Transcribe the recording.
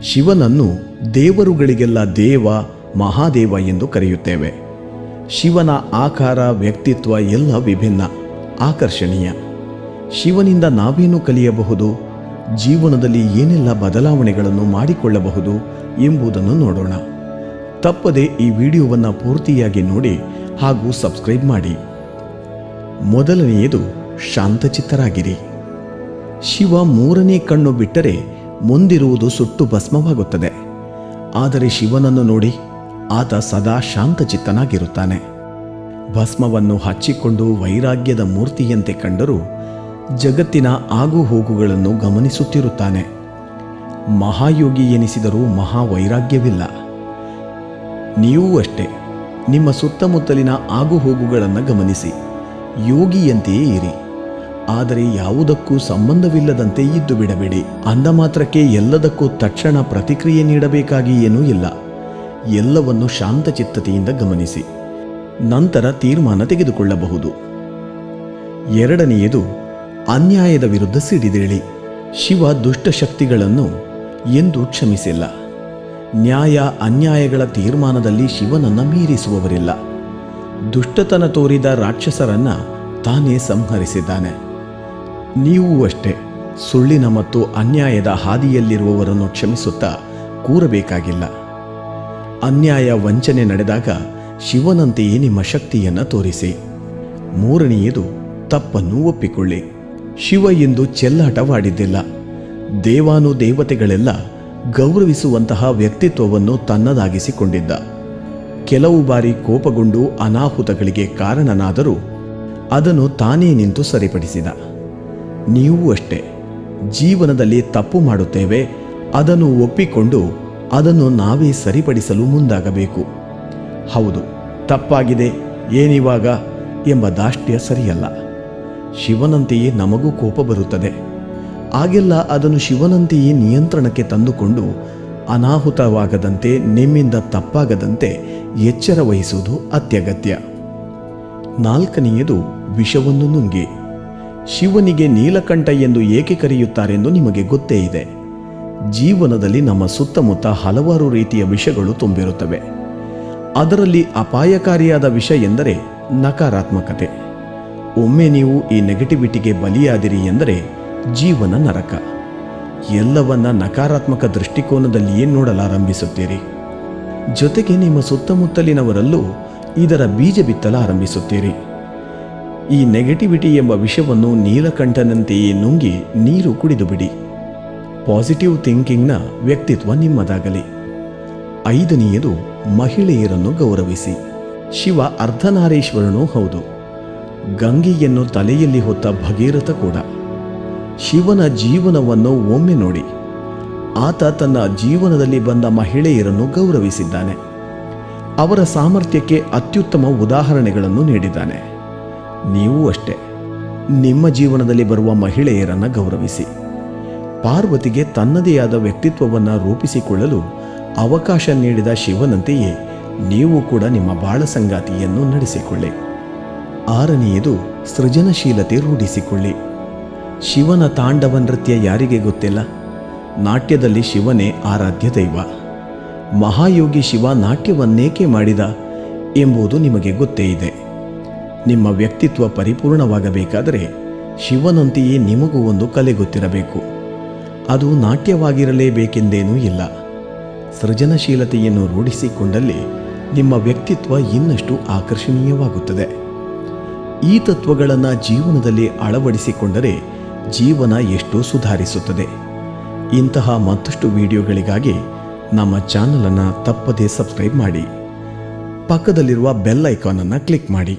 ಶಿವನನ್ನು ದೇವರುಗಳಿಗೆಲ್ಲ ದೇವ, ಮಹಾದೇವ ಎಂದು ಕರೆಯುತ್ತೇವೆ. ಶಿವನ ಆಕಾರ, ವ್ಯಕ್ತಿತ್ವ ಎಲ್ಲ ವಿಭಿನ್ನ, ಆಕರ್ಷಣೀಯ. ಶಿವನಿಂದ ನಾವೇನು ಕಲಿಯಬಹುದು, ಜೀವನದಲ್ಲಿ ಏನೆಲ್ಲ ಬದಲಾವಣೆಗಳನ್ನು ಮಾಡಿಕೊಳ್ಳಬಹುದು ಎಂಬುದನ್ನು ನೋಡೋಣ. ತಪ್ಪದೆ ಈ ವಿಡಿಯೋವನ್ನು ಪೂರ್ತಿಯಾಗಿ ನೋಡಿ ಹಾಗೂ ಸಬ್ಸ್ಕ್ರೈಬ್ ಮಾಡಿ. ಮೊದಲನೆಯದು ಶಾಂತಚಿತ್ತರಾಗಿರಿ. ಶಿವ ಮೂರನೇ ಕಣ್ಣು ಬಿಟ್ಟರೆ ಮುಂದಿರುವುದು ಸುಟ್ಟು ಭಸ್ಮವಾಗುತ್ತದೆ. ಆದರೆ ಶಿವನನ್ನು ನೋಡಿ, ಆತ ಸದಾ ಶಾಂತಚಿತ್ತನಾಗಿರುತ್ತಾನೆ. ಭಸ್ಮವನ್ನು ಹಚ್ಚಿಕೊಂಡು ವೈರಾಗ್ಯದ ಮೂರ್ತಿಯಂತೆ ಕಂಡರೂ ಜಗತ್ತಿನ ಆಗುಹೋಗುಗಳನ್ನು ಗಮನಿಸುತ್ತಿರುತ್ತಾನೆ. ಮಹಾಯೋಗಿ ಎನಿಸಿದರೂ ಮಹಾವೈರಾಗ್ಯವಿಲ್ಲ. ನೀವೂ ಅಷ್ಟೇ, ನಿಮ್ಮ ಸುತ್ತಮುತ್ತಲಿನ ಆಗುಹೋಗುಗಳನ್ನು ಗಮನಿಸಿ, ಯೋಗಿಯಂತೆಯೇ ಇರಿ. ಆದರೆ ಯಾವುದಕ್ಕೂ ಸಂಬಂಧವಿಲ್ಲದಂತೆ ಇದ್ದು ಬಿಡಬೇಡಿ. ಅಂದ ಮಾತ್ರಕ್ಕೆ ಎಲ್ಲದಕ್ಕೂ ತಕ್ಷಣ ಪ್ರತಿಕ್ರಿಯೆ ನೀಡಬೇಕಾಗಿ ಏನೂ ಇಲ್ಲ. ಎಲ್ಲವನ್ನು ಶಾಂತಚಿತ್ತತೆಯಿಂದ ಗಮನಿಸಿ, ನಂತರ ತೀರ್ಮಾನ ತೆಗೆದುಕೊಳ್ಳಬಹುದು. ಎರಡನೆಯದು, ಅನ್ಯಾಯದ ವಿರುದ್ಧ ಸಿಡಿದೇಳಿ. ಶಿವ ದುಷ್ಟಶಕ್ತಿಗಳನ್ನು ಎಂದೂ ಕ್ಷಮಿಸಿಲ್ಲ. ನ್ಯಾಯ ಅನ್ಯಾಯಗಳ ತೀರ್ಮಾನದಲ್ಲಿ ಶಿವನನ್ನು ಮೀರಿಸುವವರಿಲ್ಲ. ದುಷ್ಟತನ ತೋರಿದ ರಾಕ್ಷಸರನ್ನ ತಾನೇ ಸಂಹರಿಸಿದ್ದಾನೆ. ನೀವು ಅಷ್ಟೇ, ಸುಳ್ಳಿನ ಮತ್ತು ಅನ್ಯಾಯದ ಹಾದಿಯಲ್ಲಿರುವವರನ್ನು ಕ್ಷಮಿಸುತ್ತಾ ಕೂರಬೇಕಾಗಿಲ್ಲ. ಅನ್ಯಾಯ ವಂಚನೆ ನಡೆದಾಗ ಶಿವನಂತೆಯೇ ನಿಮ್ಮ ಶಕ್ತಿಯನ್ನು ತೋರಿಸಿ. ಮೂರನೆಯದು, ತಪ್ಪನ್ನು ಒಪ್ಪಿಕೊಳ್ಳಿ. ಶಿವ ಎಂದು ಚೆಲ್ಲಾಟವಾಡಿದ್ದಿಲ್ಲ. ದೇವಾನುದೇವತೆಗಳೆಲ್ಲ ಗೌರವಿಸುವಂತಹ ವ್ಯಕ್ತಿತ್ವವನ್ನು ತನ್ನದಾಗಿಸಿಕೊಂಡಿದ್ದ. ಕೆಲವು ಬಾರಿ ಕೋಪಗೊಂಡು ಅನಾಹುತಗಳಿಗೆ ಕಾರಣನಾದರೂ ಅದನ್ನು ತಾನೇ ನಿಂತು ಸರಿಪಡಿಸಿದ. ನೀವು ಅಷ್ಟೇ, ಜೀವನದಲ್ಲಿ ತಪ್ಪು ಮಾಡುತ್ತೇವೆ, ಅದನ್ನು ಒಪ್ಪಿಕೊಂಡು ಅದನ್ನು ನಾವೇ ಸರಿಪಡಿಸಲು ಮುಂದಾಗಬೇಕು. ಹೌದು, ತಪ್ಪಾಗಿದೆ, ಏನಿವಾಗ ಎಂಬ ದಾಷ್ಟ್ಯ ಸರಿಯಲ್ಲ. ಶಿವನಂತೆಯೇ ನಮಗೂ ಕೋಪ ಬರುತ್ತದೆ. ಆಗೆಲ್ಲ ಅದನ್ನು ಶಿವನಂತೆಯೇ ನಿಯಂತ್ರಣಕ್ಕೆ ತಂದುಕೊಂಡು ಅನಾಹುತವಾಗದಂತೆ, ನಿಮ್ಮಿಂದ ತಪ್ಪಾಗದಂತೆ ಎಚ್ಚರ ವಹಿಸುವುದು ಅತ್ಯಗತ್ಯ. ನಾಲ್ಕನೆಯದು, ವಿಷವನ್ನು ನುಂಗಿ. ಶಿವನಿಗೆ ನೀಲಕಂಠ ಎಂದು ಏಕೆ ಕರೆಯುತ್ತಾರೆಂದು ನಿಮಗೆ ಗೊತ್ತೇ ಇದೆ. ಜೀವನದಲ್ಲಿ ನಮ್ಮ ಸುತ್ತಮುತ್ತ ಹಲವಾರು ರೀತಿಯ ವಿಷಗಳು ತುಂಬಿರುತ್ತವೆ. ಅದರಲ್ಲಿ ಅಪಾಯಕಾರಿಯಾದ ವಿಷ ಎಂದರೆ ನಕಾರಾತ್ಮಕತೆ. ಒಮ್ಮೆ ನೀವು ಈ ನೆಗೆಟಿವಿಟಿಗೆ ಬಲಿಯಾದಿರಿ ಎಂದರೆ ಜೀವನ ನರಕ. ಎಲ್ಲವನ್ನ ನಕಾರಾತ್ಮಕ ದೃಷ್ಟಿಕೋನದಲ್ಲಿಯೇ ನೋಡಲಾರಂಭಿಸುತ್ತೀರಿ. ಜೊತೆಗೆ ನಿಮ್ಮ ಸುತ್ತಮುತ್ತಲಿನವರಲ್ಲೂ ಇದರ ಬೀಜ ಬಿತ್ತಲಾರಂಭಿಸುತ್ತೀರಿ. ಈ ನೆಗೆಟಿವಿಟಿ ಎಂಬ ವಿಷವನ್ನು ನೀಲಕಂಠನಂತೆಯೇ ನುಂಗಿ ನೀರು ಕುಡಿದು ಬಿಡಿ. ಪಾಸಿಟಿವ್ ಥಿಂಕಿಂಗ್ನ ವ್ಯಕ್ತಿತ್ವ ನಿಮ್ಮದಾಗಲಿ. ಐದನೆಯದು, ಮಹಿಳೆಯರನ್ನು ಗೌರವಿಸಿ. ಶಿವ ಅರ್ಧನಾರೀಶ್ವರನೂ ಹೌದು, ಗಂಗೆಯನ್ನು ತಲೆಯಲ್ಲಿ ಹೊತ್ತ ಭಗೀರಥ ಕೂಡ. ಶಿವನ ಜೀವನವನ್ನು ಒಮ್ಮೆ ನೋಡಿ. ಆತ ತನ್ನ ಜೀವನದಲ್ಲಿ ಬಂದ ಮಹಿಳೆಯರನ್ನು ಗೌರವಿಸಿದ್ದಾನೆ. ಅವರ ಸಾಮರ್ಥ್ಯಕ್ಕೆ ಅತ್ಯುತ್ತಮ ಉದಾಹರಣೆಗಳನ್ನು ನೀಡಿದ್ದಾನೆ. ನೀವು ಅಷ್ಟೇ, ನಿಮ್ಮ ಜೀವನದಲ್ಲಿ ಬರುವ ಮಹಿಳೆಯರನ್ನು ಗೌರವಿಸಿ. ಪಾರ್ವತಿಗೆ ತನ್ನದೇ ಆದ ವ್ಯಕ್ತಿತ್ವವನ್ನು ರೂಪಿಸಿಕೊಳ್ಳಲು ಅವಕಾಶ ನೀಡಿದ ಶಿವನಂತೆಯೇ ನೀವು ಕೂಡ ನಿಮ್ಮ ಬಾಳ ಸಂಗಾತಿಯನ್ನು ನಡೆಸಿಕೊಳ್ಳಿ. ಆರನೆಯದು, ಸೃಜನಶೀಲತೆ ರೂಢಿಸಿಕೊಳ್ಳಿ. ಶಿವನ ತಾಂಡವ ನೃತ್ಯ ಯಾರಿಗೆ ಗೊತ್ತಿಲ್ಲ? ನಾಟ್ಯದಲ್ಲಿ ಶಿವನೇ ಆರಾಧ್ಯ ದೈವ. ಮಹಾಯೋಗಿ ಶಿವ ನಾಟ್ಯವನ್ನೇಕೆ ಮಾಡಿದ ಎಂಬುದು ನಿಮಗೆ ಗೊತ್ತೇ ಇದೆ. ನಿಮ್ಮ ವ್ಯಕ್ತಿತ್ವ ಪರಿಪೂರ್ಣವಾಗಬೇಕಾದರೆ ಶಿವನಂತೆಯೇ ನಿಮಗೂ ಒಂದು ಕಲೆ ಗೊತ್ತಿರಬೇಕು. ಅದು ನಾಟ್ಯವಾಗಿರಲೇಬೇಕೆಂದೇನೂ ಇಲ್ಲ. ಸೃಜನಶೀಲತೆಯನ್ನು ರೂಢಿಸಿಕೊಂಡಲ್ಲಿ ನಿಮ್ಮ ವ್ಯಕ್ತಿತ್ವ ಇನ್ನಷ್ಟು ಆಕರ್ಷಣೀಯವಾಗುತ್ತದೆ. ಈ ತತ್ವಗಳನ್ನು ಜೀವನದಲ್ಲಿ ಅಳವಡಿಸಿಕೊಂಡರೆ ಜೀವನ ಎಷ್ಟೋ ಸುಧಾರಿಸುತ್ತದೆ. ಇಂತಹ ಮತ್ತಷ್ಟು ವಿಡಿಯೋಗಳಿಗಾಗಿ ನಮ್ಮ ಚಾನಲನ್ನು ತಪ್ಪದೇ ಸಬ್ಸ್ಕ್ರೈಬ್ ಮಾಡಿ. ಪಕ್ಕದಲ್ಲಿರುವ ಬೆಲ್ ಐಕಾನನ್ನು ಕ್ಲಿಕ್ ಮಾಡಿ.